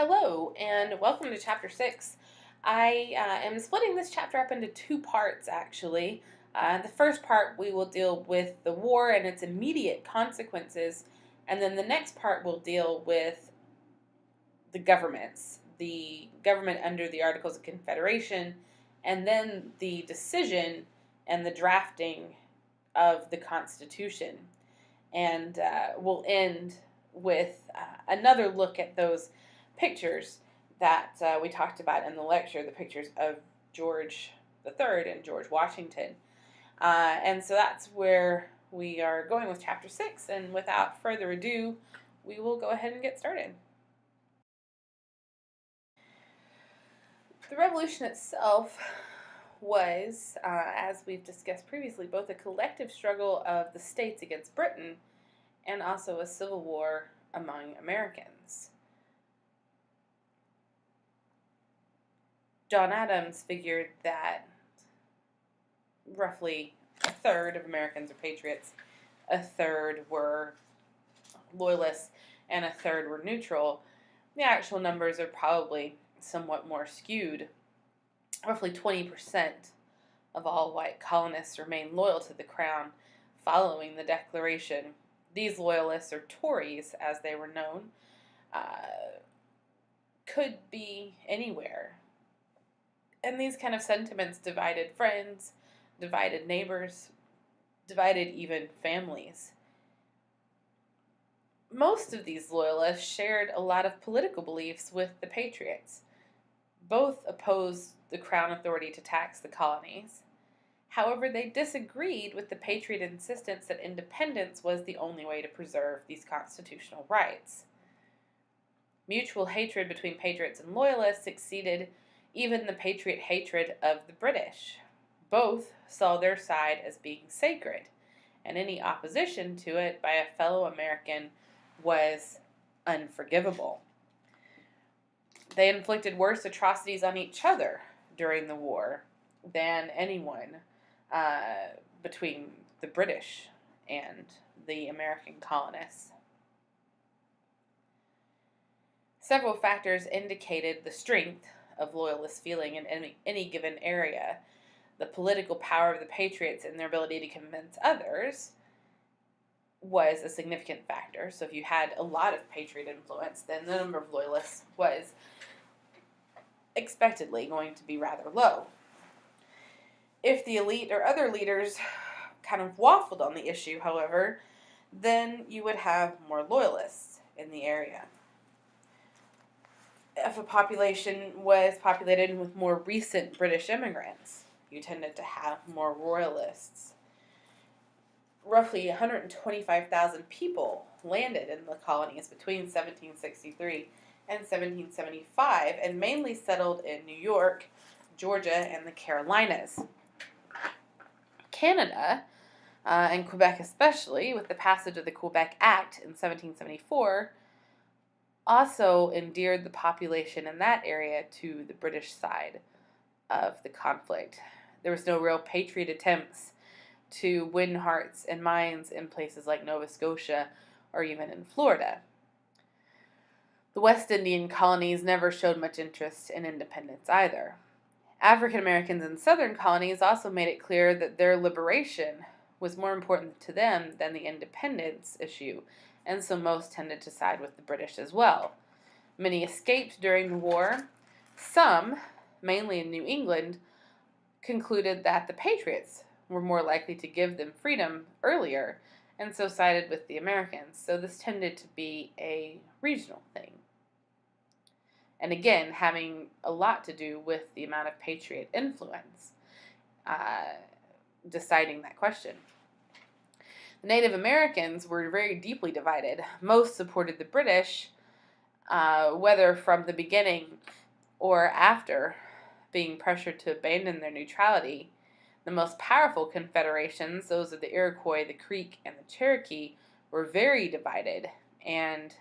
Hello, and welcome to Chapter 6. I am splitting this chapter up into two parts, actually. The first part, we will deal with the war and its immediate consequences, and then the next part will deal with the government under the Articles of Confederation, and then the decision and the drafting of the Constitution. And we'll end with another look at those pictures that we talked about in the lecture, the pictures of George III and George Washington. And so that's where we are going with Chapter 6. And without further ado, we will go ahead and get started. The Revolution itself was, as we've discussed previously, both a collective struggle of the states against Britain and also a civil war among Americans. John Adams figured that roughly a third of Americans are patriots, a third were loyalists, and a third were neutral. The actual numbers are probably somewhat more skewed. Roughly 20% of all white colonists remained loyal to the crown following the Declaration. These loyalists, or Tories as they were known, could be anywhere. And these kind of sentiments divided friends, divided neighbors, divided even families. Most of these loyalists shared a lot of political beliefs with the Patriots. Both opposed the Crown authority to tax the colonies. However, they disagreed with the Patriot insistence that independence was the only way to preserve these constitutional rights. Mutual hatred between Patriots and Loyalists exceeded even the Patriot hatred of the British. Both saw their side as being sacred, and any opposition to it by a fellow American was unforgivable. They inflicted worse atrocities on each other during the war than anyone between the British and the American colonists. Several factors indicated the strength of loyalist feeling in any given area. The political power of the Patriots and their ability to convince others was a significant factor. So if you had a lot of Patriot influence, then the number of loyalists was expectedly going to be rather low. If the elite or other leaders kind of waffled on the issue, however, then you would have more loyalists in the area. If a population was populated with more recent British immigrants, you tended to have more royalists. Roughly 125,000 people landed in the colonies between 1763 and 1775 and mainly settled in New York, Georgia, and the Carolinas. Canada, and Quebec especially, with the passage of the Quebec Act in 1774, also endeared the population in that area to the British side of the conflict. There was no real patriot attempts to win hearts and minds in places like Nova Scotia or even in Florida. The West Indian colonies never showed much interest in independence either. African Americans in southern colonies also made it clear that their liberation was more important to them than the independence issue, and so most tended to side with the British as well. Many escaped during the war. Some, mainly in New England, concluded that the Patriots were more likely to give them freedom earlier, and so sided with the Americans. So this tended to be a regional thing. And again, having a lot to do with the amount of Patriot influence, deciding that question. The Native Americans were very deeply divided. Most supported the British, whether from the beginning or after being pressured to abandon their neutrality. The most powerful confederations, those of the Iroquois, the Creek, and the Cherokee, were very divided, and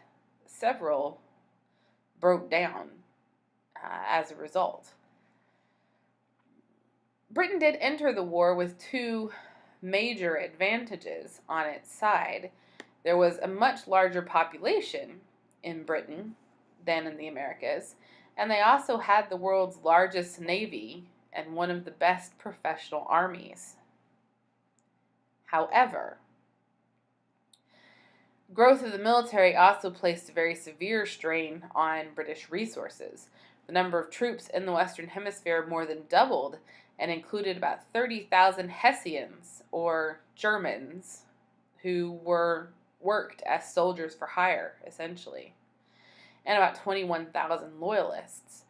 several broke down as a result. Britain did enter the war with two major advantages on its side. There was a much larger population in Britain than in the Americas, and they also had the world's largest navy and one of the best professional armies. However, growth of the military also placed a very severe strain on British resources. The number of troops in the Western Hemisphere more than doubled and included about 30,000 Hessians, or Germans, who worked as soldiers for hire, essentially, and about 21,000 loyalists.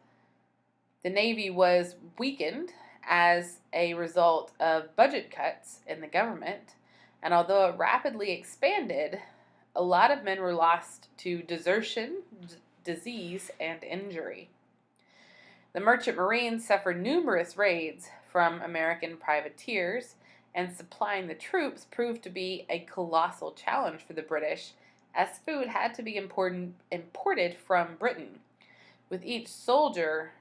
The Navy was weakened as a result of budget cuts in the government, and although it rapidly expanded, a lot of men were lost to desertion, disease, and injury. The Merchant Marines suffered numerous raids from American privateers, and supplying the troops proved to be a colossal challenge for the British, as food had to be imported from Britain, with each soldier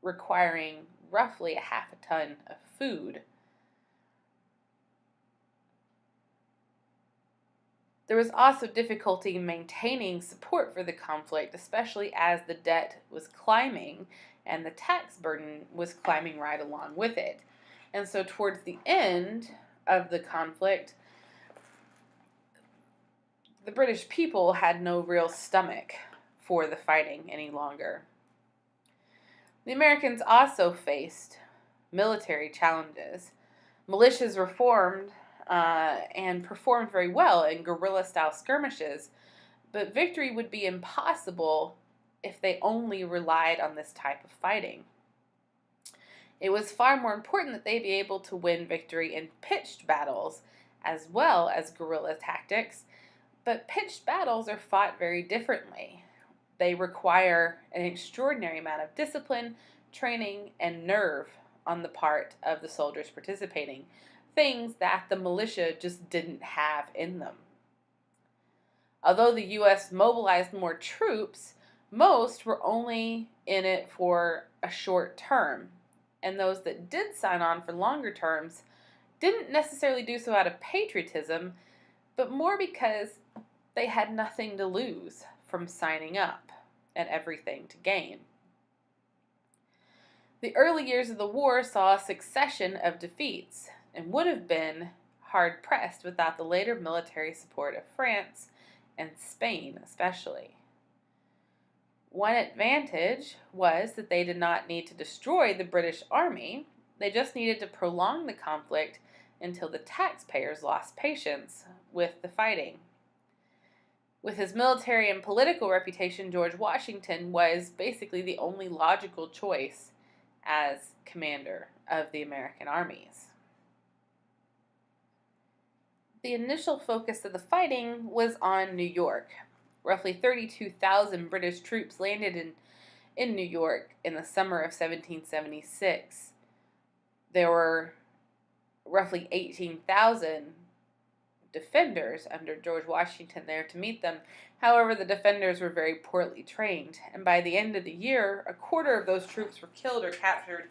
requiring roughly a half a ton of food. There was also difficulty in maintaining support for the conflict, especially as the debt was climbing and the tax burden was climbing right along with it. And so towards the end of the conflict, the British people had no real stomach for the fighting any longer. The Americans also faced military challenges. Militias were formed and performed very well in guerrilla-style skirmishes, but victory would be impossible if they only relied on this type of fighting. It was far more important that they be able to win victory in pitched battles as well as guerrilla tactics, but pitched battles are fought very differently. They require an extraordinary amount of discipline, training, and nerve on the part of the soldiers participating, things that the militia just didn't have in them. Although the U.S. mobilized more troops, most were only in it for a short term, and those that did sign on for longer terms didn't necessarily do so out of patriotism, but more because they had nothing to lose from signing up and everything to gain. The early years of the war saw a succession of defeats and would have been hard-pressed without the later military support of France and Spain especially. One advantage was that they did not need to destroy the British Army, they just needed to prolong the conflict until the taxpayers lost patience with the fighting. With his military and political reputation, George Washington was basically the only logical choice as commander of the American armies. The initial focus of the fighting was on New York. Roughly 32,000 British troops landed in New York in the summer of 1776. There were roughly 18,000 defenders under George Washington there to meet them. However, the defenders were very poorly trained, and by the end of the year, a quarter of those troops were killed or captured,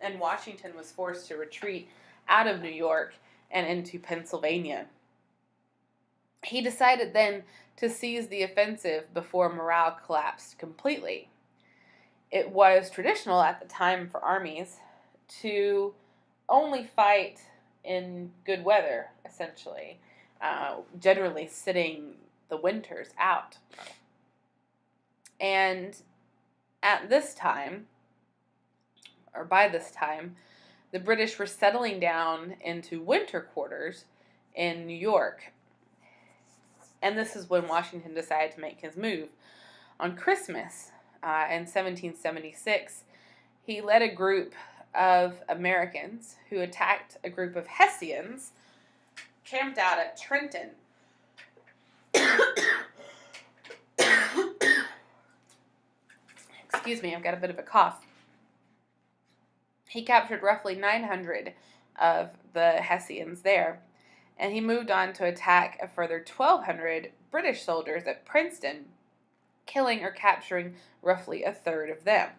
and Washington was forced to retreat out of New York and into Pennsylvania. He decided then to seize the offensive before morale collapsed completely. It was traditional at the time for armies to only fight in good weather, essentially, generally sitting the winters out. And at this time, or by this time, the British were settling down into winter quarters in New York. And this is when Washington decided to make his move. On Christmas in 1776, he led a group of Americans who attacked a group of Hessians camped out at Trenton. Excuse me, I've got a bit of a cough. He captured roughly 900 of the Hessians there, and he moved on to attack a further 1,200 British soldiers at Princeton, killing or capturing roughly a third of them.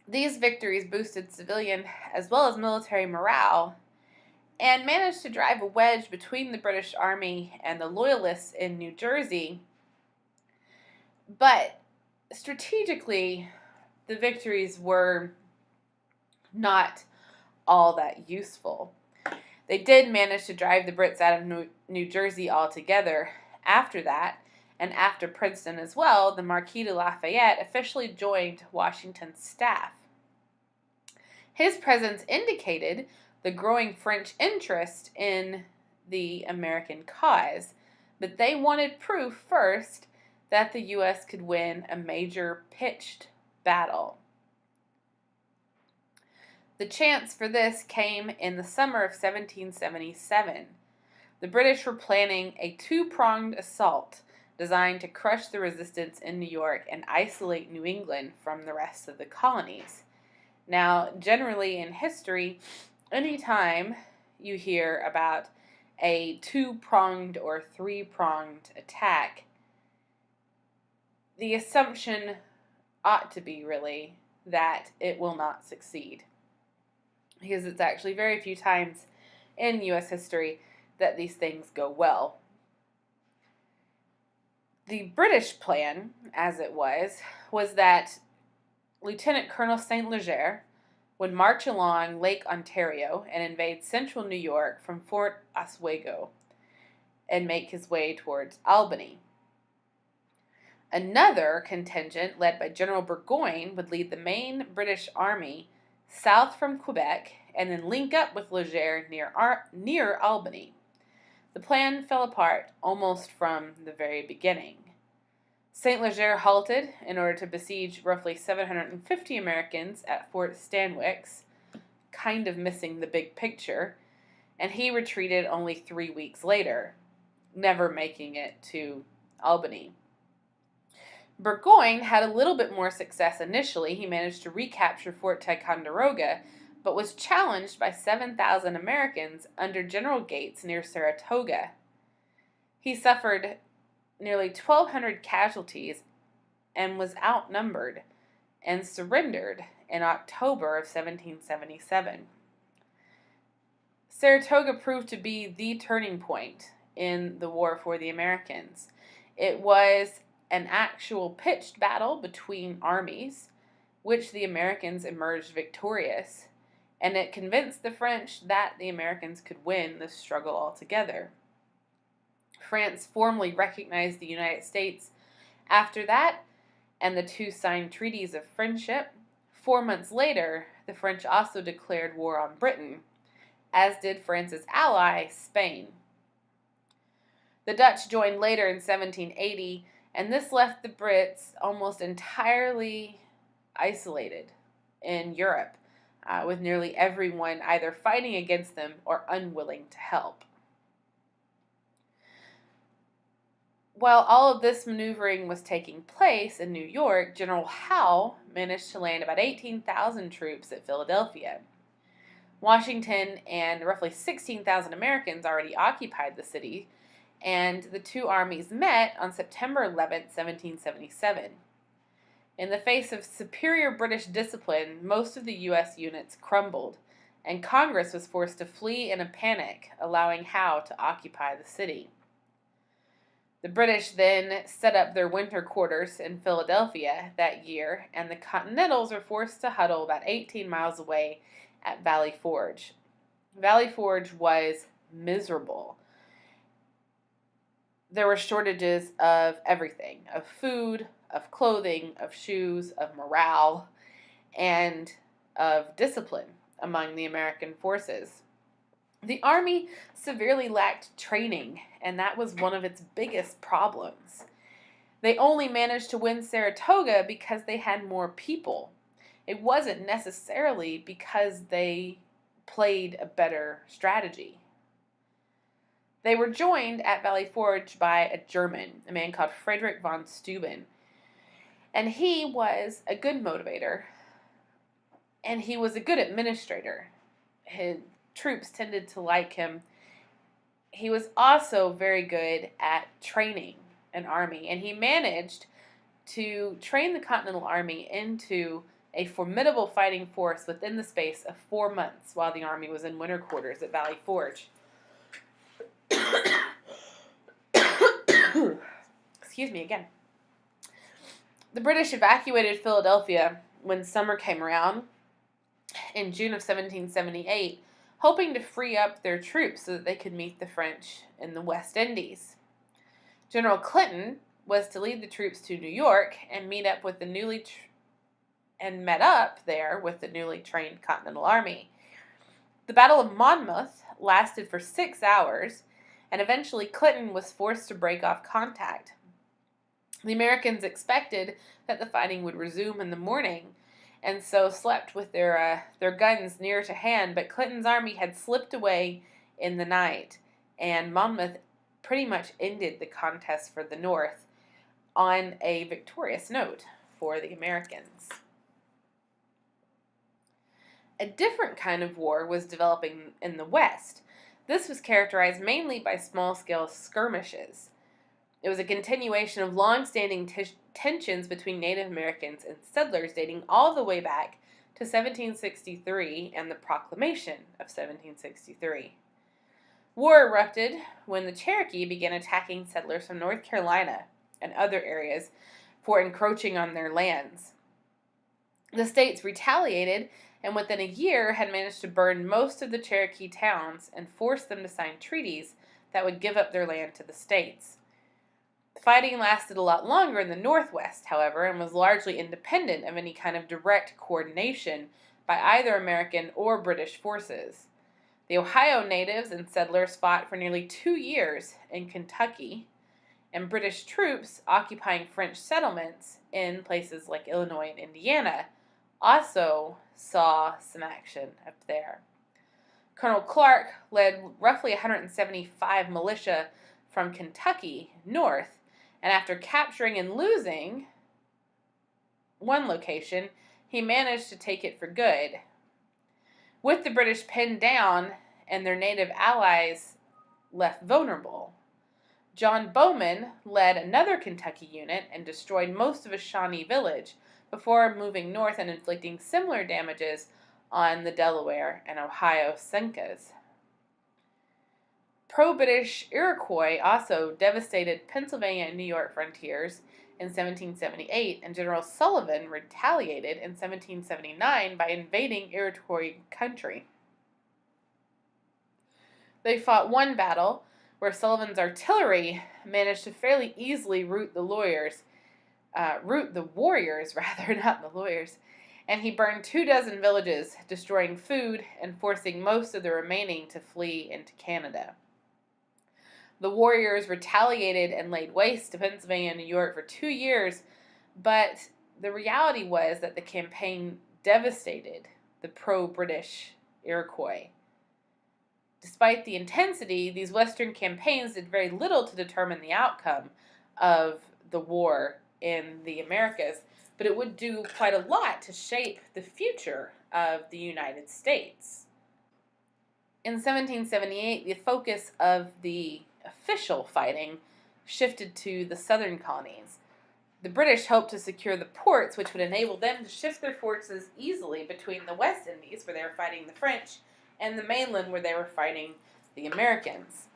These victories boosted civilian as well as military morale and managed to drive a wedge between the British Army and the Loyalists in New Jersey. But Strategically, the victories were not all that useful. They did manage to drive the Brits out of New Jersey altogether after that, and after Princeton as well, the Marquis de Lafayette officially joined Washington's staff. His presence indicated the growing French interest in the American cause, but they wanted proof first that the U.S. could win a major pitched battle. The chance for this came in the summer of 1777. The British were planning a two-pronged assault designed to crush the resistance in New York and isolate New England from the rest of the colonies. Now, generally in history, anytime you hear about a two-pronged or three-pronged attack, the assumption ought to be really that it will not succeed. Because it's actually very few times in U.S. history that these things go well. The British plan, as it was that Lieutenant Colonel St. Leger would march along Lake Ontario and invade central New York from Fort Oswego and make his way towards Albany. Another contingent, led by General Burgoyne, would lead the main British army south from Quebec and then link up with Leger near Albany. The plan fell apart almost from the very beginning. St. Leger halted in order to besiege roughly 750 Americans at Fort Stanwix, kind of missing the big picture, and he retreated only 3 weeks later, never making it to Albany. Burgoyne had a little bit more success initially. He managed to recapture Fort Ticonderoga, but was challenged by 7,000 Americans under General Gates near Saratoga. He suffered nearly 1,200 casualties and was outnumbered and surrendered in October of 1777. Saratoga proved to be the turning point in the war for the Americans. It was an actual pitched battle between armies, which the Americans emerged victorious, and it convinced the French that the Americans could win the struggle altogether. France formally recognized the United States after that, and the two signed treaties of friendship. 4 months later, the French also declared war on Britain, as did France's ally, Spain. The Dutch joined later in 1780, and this left the Brits almost entirely isolated in Europe, with nearly everyone either fighting against them or unwilling to help. While all of this maneuvering was taking place in New York, General Howe managed to land about 18,000 troops at Philadelphia. Washington and roughly 16,000 Americans already occupied the city, and the two armies met on September 11, 1777. In the face of superior British discipline, most of the U.S. units crumbled, and Congress was forced to flee in a panic, allowing Howe to occupy the city. The British then set up their winter quarters in Philadelphia that year, and the Continentals were forced to huddle about 18 miles away at Valley Forge. Valley Forge was miserable. There were shortages of everything, of food, of clothing, of shoes, of morale, and of discipline among the American forces. The Army severely lacked training, and that was one of its biggest problems. They only managed to win Saratoga because they had more people. It wasn't necessarily because they played a better strategy. They were joined at Valley Forge by a German, a man called Friedrich von Steuben. And he was a good motivator, and he was a good administrator. His troops tended to like him. He was also very good at training an army, and he managed to train the Continental Army into a formidable fighting force within the space of 4 months while the army was in winter quarters at Valley Forge. Excuse me again. The British evacuated Philadelphia when summer came around in June of 1778, hoping to free up their troops so that they could meet the French in the West Indies. General Clinton was to lead the troops to New York and met up there with the newly trained Continental Army. The Battle of Monmouth lasted for 6 hours, and eventually Clinton was forced to break off contact. The Americans expected that the fighting would resume in the morning, and so slept with their guns near to hand, but Clinton's army had slipped away in the night, and Monmouth pretty much ended the contest for the North on a victorious note for the Americans. A different kind of war was developing in the West. This was characterized mainly by small-scale skirmishes. It was a continuation of long-standing tensions between Native Americans and settlers dating all the way back to 1763 and the Proclamation of 1763. War erupted when the Cherokee began attacking settlers from North Carolina and other areas for encroaching on their lands. The states retaliated and within a year had managed to burn most of the Cherokee towns and force them to sign treaties that would give up their land to the states. The fighting lasted a lot longer in the Northwest, however, and was largely independent of any kind of direct coordination by either American or British forces. The Ohio natives and settlers fought for nearly 2 years in Kentucky, and British troops occupying French settlements in places like Illinois and Indiana also saw some action up there. Colonel Clark led roughly 175 militia from Kentucky north, and after capturing and losing one location, he managed to take it for good. With the British pinned down and their native allies left vulnerable, John Bowman led another Kentucky unit and destroyed most of a Shawnee village before moving north and inflicting similar damages on the Delaware and Ohio Senecas. Pro-British Iroquois also devastated Pennsylvania and New York frontiers in 1778, and General Sullivan retaliated in 1779 by invading Iroquois country. They fought one battle where Sullivan's artillery managed to fairly easily rout the warriors, not the lawyers, and he burned 24 villages, destroying food and forcing most of the remaining to flee into Canada. The warriors retaliated and laid waste to Pennsylvania and New York for 2 years, but the reality was that the campaign devastated the pro-British Iroquois. Despite the intensity, these Western campaigns did very little to determine the outcome of the war in the Americas, but it would do quite a lot to shape the future of the United States. In 1778, the focus of the official fighting shifted to the southern colonies. The British hoped to secure the ports, which would enable them to shift their forces easily between the West Indies, where they were fighting the French, and the mainland, where they were fighting the Americans.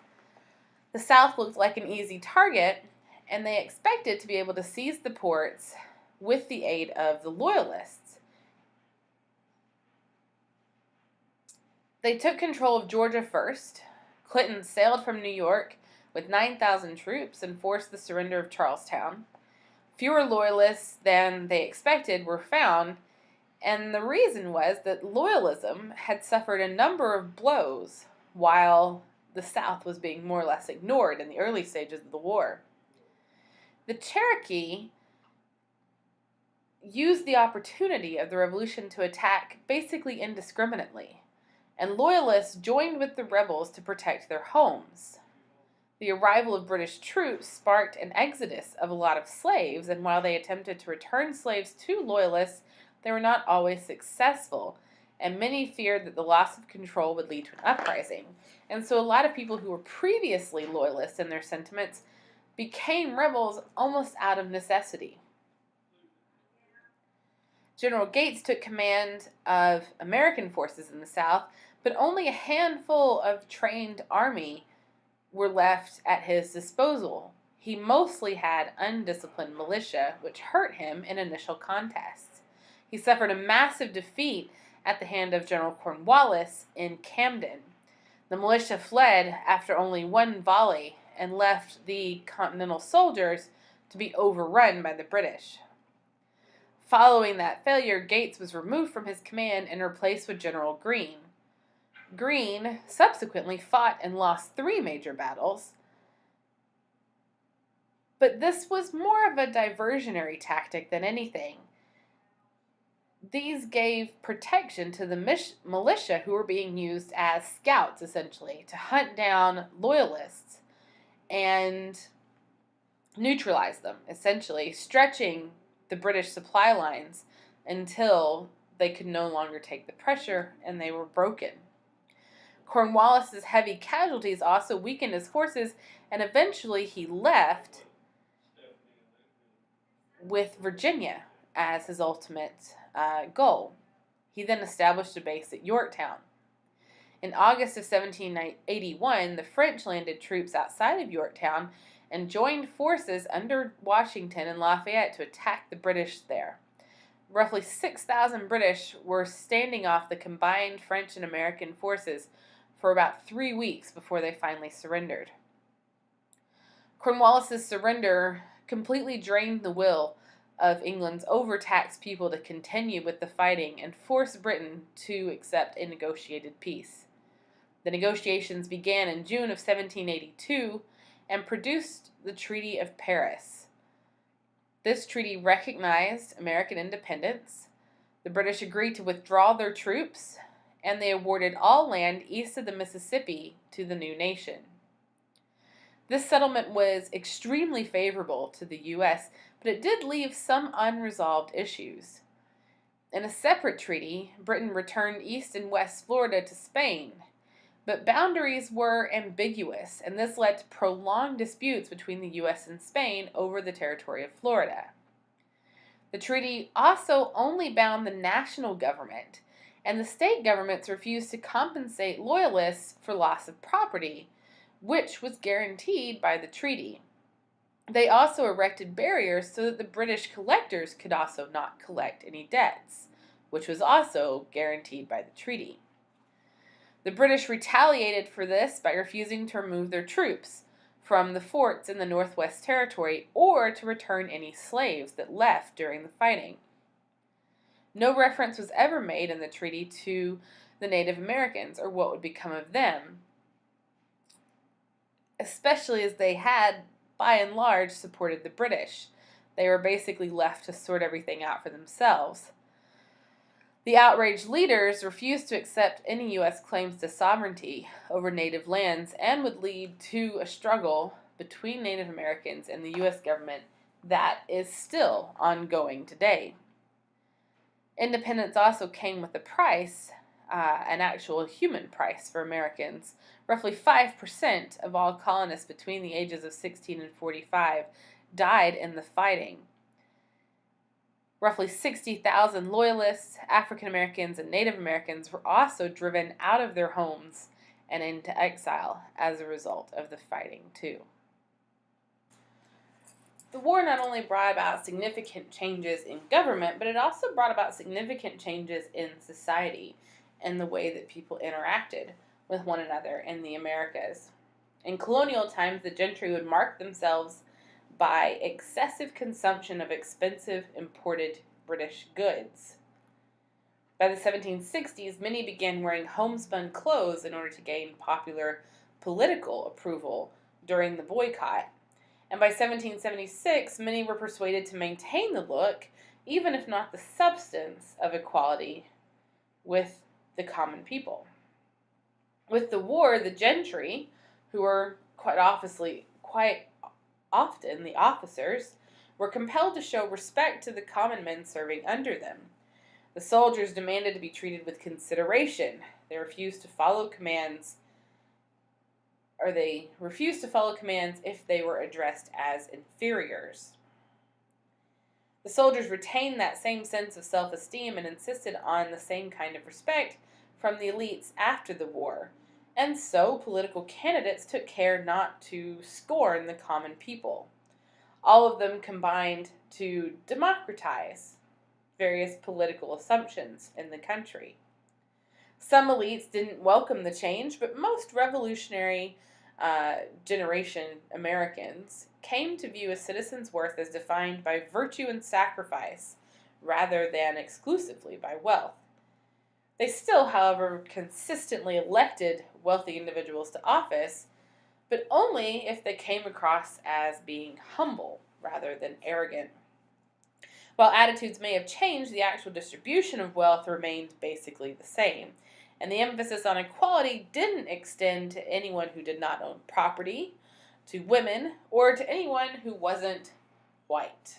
The South looked like an easy target, and they expected to be able to seize the ports with the aid of the Loyalists. They took control of Georgia first. Clinton sailed from New York with 9,000 troops and forced the surrender of Charlestown. Fewer Loyalists than they expected were found, and the reason was that Loyalism had suffered a number of blows while the South was being more or less ignored in the early stages of the war. The Cherokee used the opportunity of the Revolution to attack basically indiscriminately, and Loyalists joined with the rebels to protect their homes. The arrival of British troops sparked an exodus of a lot of slaves, and while they attempted to return slaves to Loyalists, they were not always successful, and many feared that the loss of control would lead to an uprising. And so a lot of people who were previously Loyalists in their sentiments became rebels almost out of necessity. General Gates took command of American forces in the South, but only a handful of trained army were left at his disposal. he mostly had undisciplined militia, which hurt him in initial contests. He suffered a massive defeat at the hand of General Cornwallis in Camden. The militia fled after only one volley and left the Continental soldiers to be overrun by the British. Following that failure, Gates was removed from his command and replaced with General Greene. Greene subsequently fought and lost 3 major battles, but this was more of a diversionary tactic than anything. These gave protection to the militia who were being used as scouts, essentially, to hunt down loyalists and neutralize them, essentially, stretching the British supply lines until they could no longer take the pressure and they were broken. Cornwallis's heavy casualties also weakened his forces, and eventually he left with Virginia as his ultimate goal. He then established a base at Yorktown. In August of 1781, the French landed troops outside of Yorktown and joined forces under Washington and Lafayette to attack the British there. Roughly 6,000 British were standing off the combined French and American forces for about 3 weeks before they finally surrendered. Cornwallis's surrender completely drained the will of England's overtaxed people to continue with the fighting and forced Britain to accept a negotiated peace. The negotiations began in June of 1782 and produced the Treaty of Paris. This treaty recognized American independence. The British agreed to withdraw their troops, and they awarded all land east of the Mississippi to the new nation. This settlement was extremely favorable to the U.S., but it did leave some unresolved issues. In a separate treaty, Britain returned East and West Florida to Spain, but boundaries were ambiguous, and this led to prolonged disputes between the U.S. and Spain over the territory of Florida. The treaty also only bound the national government, and the state governments refused to compensate loyalists for loss of property, which was guaranteed by the treaty. They also erected barriers so that the British collectors could also not collect any debts, which was also guaranteed by the treaty. The British retaliated for this by refusing to remove their troops from the forts in the Northwest Territory or to return any slaves that left during the fighting. No reference was ever made in the treaty to the Native Americans or what would become of them, especially as they had, by and large, supported the British. They were basically left to sort everything out for themselves. The outraged leaders refused to accept any U.S. claims to sovereignty over native lands and would lead to a struggle between Native Americans and the U.S. government that is still ongoing today. Independence also came with a price, an actual human price for Americans. Roughly 5% of all colonists between the ages of 16 and 45 died in the fighting. Roughly 60,000 Loyalists, African Americans, and Native Americans were also driven out of their homes and into exile as a result of the fighting, too. The war not only brought about significant changes in government, but it also brought about significant changes in society and the way that people interacted with one another in the Americas. In colonial times, the gentry would mark themselves by excessive consumption of expensive imported British goods. By the 1760s, many began wearing homespun clothes in order to gain popular political approval during the boycott. And by 1776, many were persuaded to maintain the look, even if not the substance, of equality with the common people. With the war, the gentry, who were quite often the officers, were compelled to show respect to the common men serving under them. The soldiers demanded to be treated with consideration. They refused to follow commands if they were addressed as inferiors. The soldiers retained that same sense of self-esteem and insisted on the same kind of respect from the elites after the war, And so political candidates took care not to scorn the common people. All of them combined to democratize various political assumptions in the country. Some elites didn't welcome the change, but most revolutionary generation Americans came to view a citizen's worth as defined by virtue and sacrifice rather than exclusively by wealth. They still, however, consistently elected wealthy individuals to office, but only if they came across as being humble rather than arrogant. While attitudes may have changed, the actual distribution of wealth remained basically the same. And the emphasis on equality didn't extend to anyone who did not own property, to women, or to anyone who wasn't white.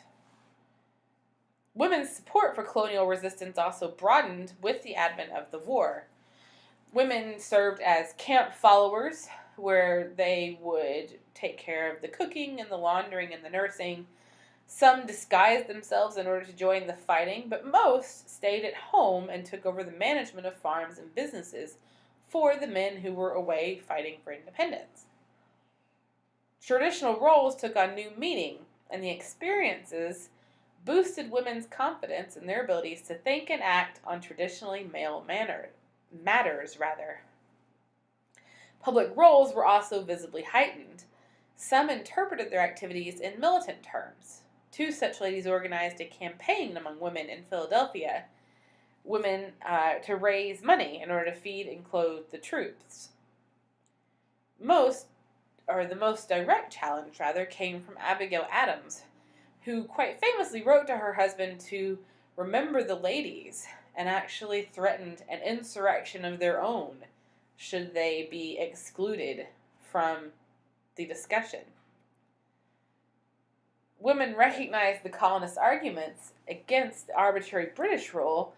Women's support for colonial resistance also broadened with the advent of the war. Women served as camp followers, where they would take care of the cooking and the laundering and the nursing. Some disguised themselves in order to join the fighting, but most stayed at home and took over the management of farms and businesses for the men who were away fighting for independence. Traditional roles took on new meaning, and the experiences boosted women's confidence in their abilities to think and act on traditionally male matters. Public roles were also visibly heightened. Some interpreted their activities in militant terms. Two such ladies organized a campaign among women in Philadelphia, to raise money in order to feed and clothe the troops. The most direct challenge, came from Abigail Adams, who quite famously wrote to her husband to remember the ladies and actually threatened an insurrection of their own should they be excluded from the discussion. Women recognized the colonists' arguments against the arbitrary British rule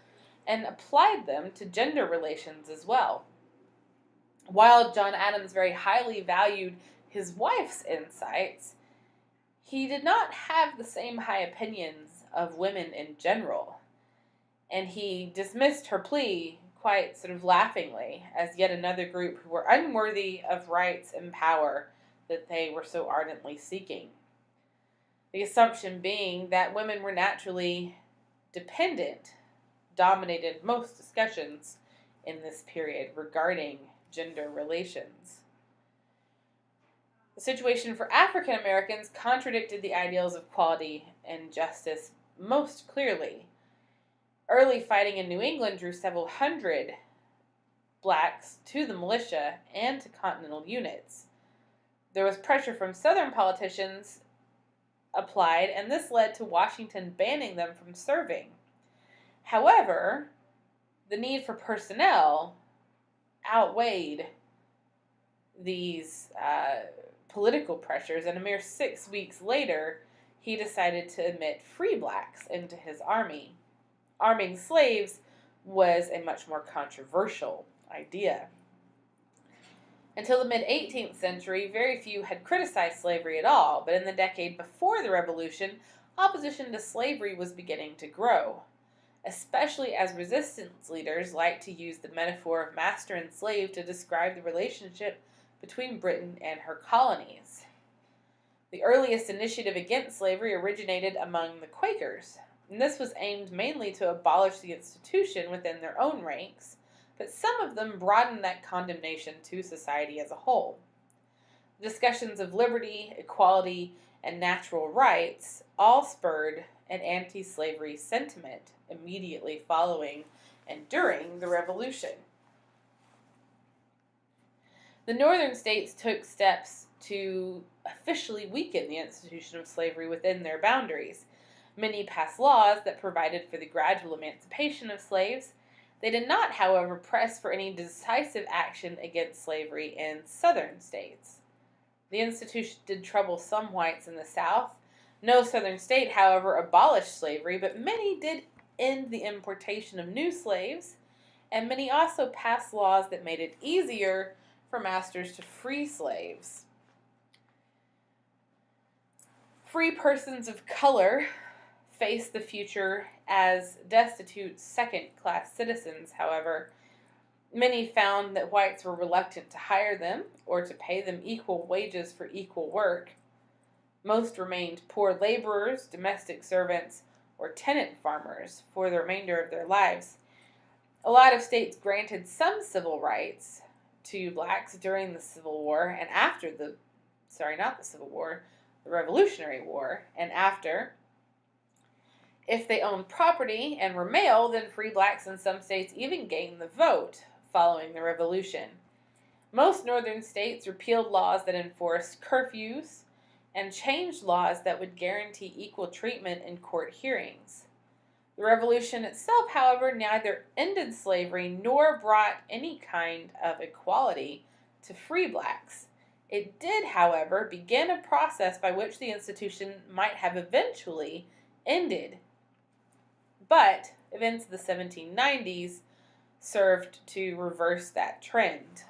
and applied them to gender relations as well. While John Adams very highly valued his wife's insights, he did not have the same high opinions of women in general, and he dismissed her plea quite sort of laughingly as yet another group who were unworthy of rights and power that they were so ardently seeking. The assumption being that women were naturally dependent dominated most discussions in this period regarding gender relations. The situation for African Americans contradicted the ideals of equality and justice most clearly. Early fighting in New England drew several hundred blacks to the militia and to Continental units. There was pressure from Southern politicians applied, and this led to Washington banning them from serving. However, the need for personnel outweighed these political pressures, and a mere 6 weeks later, he decided to admit free blacks into his army. Arming slaves was a much more controversial idea. Until the mid-18th century, very few had criticized slavery at all, but in the decade before the Revolution, opposition to slavery was beginning to grow, especially as resistance leaders liked to use the metaphor of master and slave to describe the relationship between Britain and her colonies. The earliest initiative against slavery originated among the Quakers, and this was aimed mainly to abolish the institution within their own ranks, but some of them broadened that condemnation to society as a whole. Discussions of liberty, equality, and natural rights all spurred an anti-slavery sentiment immediately following and during the Revolution. The northern states took steps to officially weaken the institution of slavery within their boundaries. Many passed laws that provided for the gradual emancipation of slaves. They did not, however, press for any decisive action against slavery in southern states. The institution did trouble some whites in the South. No southern state, however, abolished slavery, but many did end the importation of new slaves, and many also passed laws that made it easier for masters to free slaves. Free persons of color faced the future as destitute second-class citizens, however. Many found that whites were reluctant to hire them or to pay them equal wages for equal work. Most remained poor laborers, domestic servants, or tenant farmers for the remainder of their lives. A lot of states granted some civil rights to blacks during the Civil War and after not the Civil War, the Revolutionary War, and after. If they owned property and were male, then free blacks in some states even gained the vote following the Revolution. Most northern states repealed laws that enforced curfews and changed laws that would guarantee equal treatment in court hearings. The Revolution itself, however, neither ended slavery nor brought any kind of equality to free blacks. It did, however, begin a process by which the institution might have eventually ended. But events of the 1790s served to reverse that trend.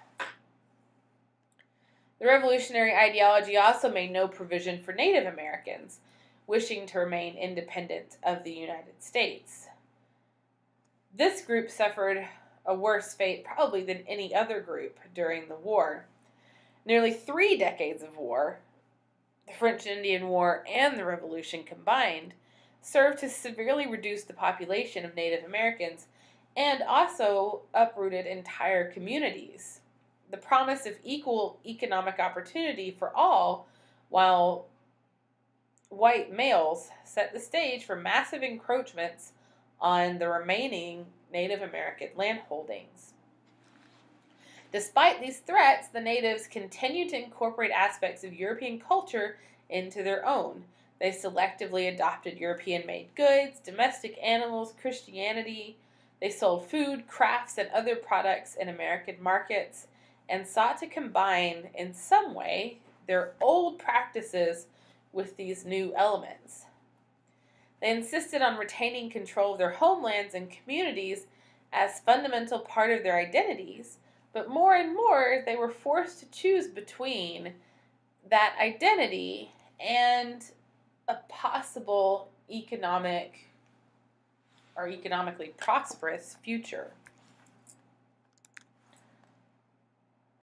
The revolutionary ideology also made no provision for Native Americans wishing to remain independent of the United States. This group suffered a worse fate probably than any other group during the war. Nearly 3 decades of war, the French Indian War and the Revolution combined, served to severely reduce the population of Native Americans and also uprooted entire communities. The promise of equal economic opportunity for all, while white males, set the stage for massive encroachments on the remaining Native American landholdings. Despite these threats, the natives continued to incorporate aspects of European culture into their own. They selectively adopted European-made goods, domestic animals, Christianity. They sold food, crafts, and other products in American markets and sought to combine, in some way, their old practices with these new elements. They insisted on retaining control of their homelands and communities as fundamental part of their identities, but more and more they were forced to choose between that identity and a possible economically prosperous future.